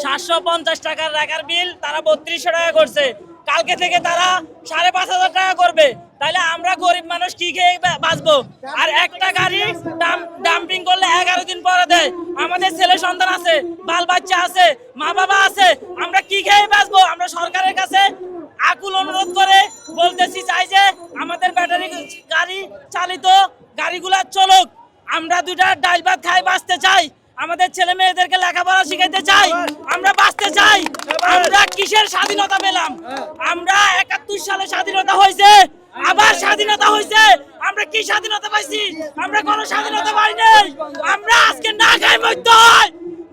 750 টাকার রাখার বিল তারা 3200 টাকা করছে। কালকে থেকে তারা 5500 টাকা করবে। তাহলে আমরা গরিব মানুষ কি খেয়ে বাঁচবো? আর একটা গাড়ি ডাম্পিং করলে 11 দিন পরে দেয়। আমাদের ছেলে সন্তান আছে, বাল বাচ্চা আছে, মা বাবা আছে, আমরা কি খেয়ে বাঁচবো? আমরা সরকারের কাছে আকুল অনুরোধ করে বলতেছি চাই যে আমাদের ব্যাটারি গাড়ি চালিত গাড়িগুলা চলুক। আমরা দুইটা ডাল ভাত খাই বাঁচতে চাই, আমাদের ছেলে মেয়েদেরকে লেখাপড়া শিখাইতে চাই, আমরা বাঁচতে চাই। আমরা কিসের স্বাধীনতা পেলাম? আমরা 71 সালে স্বাধীনতা হয়েছে, আবার স্বাধীনতা হয়েছে। আমরা কি স্বাধীনতা পাইছি? আমরা কোনো স্বাধীনতা পাই নাই। আমরা আজকে না খাই মরতে হয়,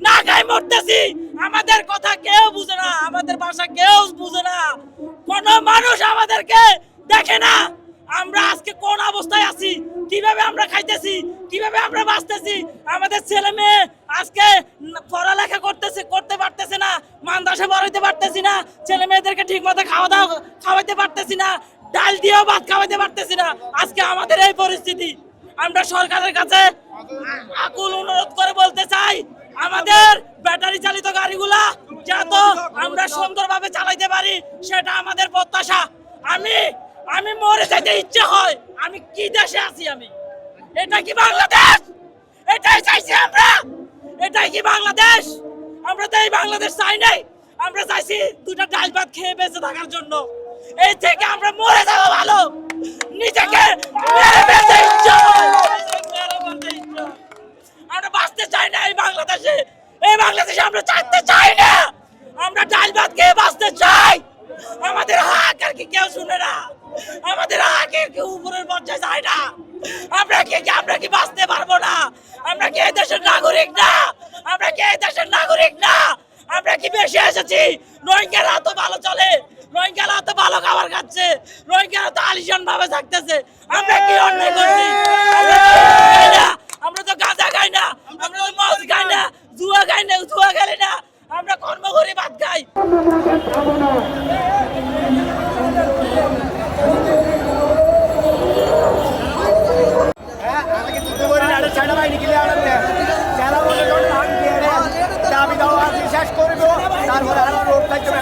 না খাই মরতেছি। আমাদের কথা কেউ বুঝে না, আমাদের ভাষা কেউ বুঝে না, কোনো মানুষ আমাদেরকে দেখে না। আমরা আজকে কোন অবস্থায় আছি, কিভাবে আমরা খাইতেছি, কিভাবে আমরা বাঁচতেছি। আমাদের ছেলে মেয়ে আজকে পড়ালেখা করতে পারতেছে না, মাদ্রাসা পড়াইতে পারতেছি না, ছেলে মেয়েদেরকে ঠিক মতো খাওয়াইতে পারতেছি না, ডাল দিয়েও ভাত খাওয়াইতে পারতেছি না। আজকে আমাদের এই পরিস্থিতি। আমরা সরকারের কাছে আকুল অনুরোধ করে বলতে চাই, আমাদের ব্যাটারি চালিত গাড়িগুলা যাতে আমরা সুন্দরভাবে চালাইতে পারি, সেটা আমাদের প্রত্যাশা। আমি মরে যেতে ইচ্ছে হয়। আমি কি দেশে আছি? আমি এটা কি বাংলাদেশ? এটাই চাইছি আমরা। এটাই কি বাংলাদেশ? আমরা তো এই বাংলাদেশ চাই নাই। আমরা চাইছি দুটা ডাল ভাত খেয়ে বেঁচে থাকার জন্য। এই থেকে আমরা মরে যাবো ভালো। নিজেকে মেরে ফেলতে ইচ্ছা হয়। আমরা বাঁচতে চাই না এই বাংলাদেশে। এই বাংলাদেশে আমরা থাকতে চাই না। আমরা ডাল ভাত খেয়ে বাঁচতে চাই। আমাদের হাক আর কি কেউ শুনে না, আমাদের হাকের কেউ উপরের পর্যায়ে যায় না। আমরা কি বাঁচতে পারবো না? আমরা কি এই দেশের নাগরিক না? আমরা কি এই দেশের নাগরিক না? আমরা কি বেশি এসেছি? রোহিঙ্গারা তো ভালো চলে, রোহিঙ্গারা তো ভালো খাবার খাচ্ছে, রোহিঙ্গারা তো আলিশান ভাবে থাকতেছে। আমরা কি অন্যায় করছি? আমরা তো গাঁজা খাই না, আমরা তো মদ খাই না, জুয়া খাই না, জুয়া খেলি না, আমরা কর্ম করে ভাত খাই। শেষ করব, তারপরে আরো রোড থাকবে।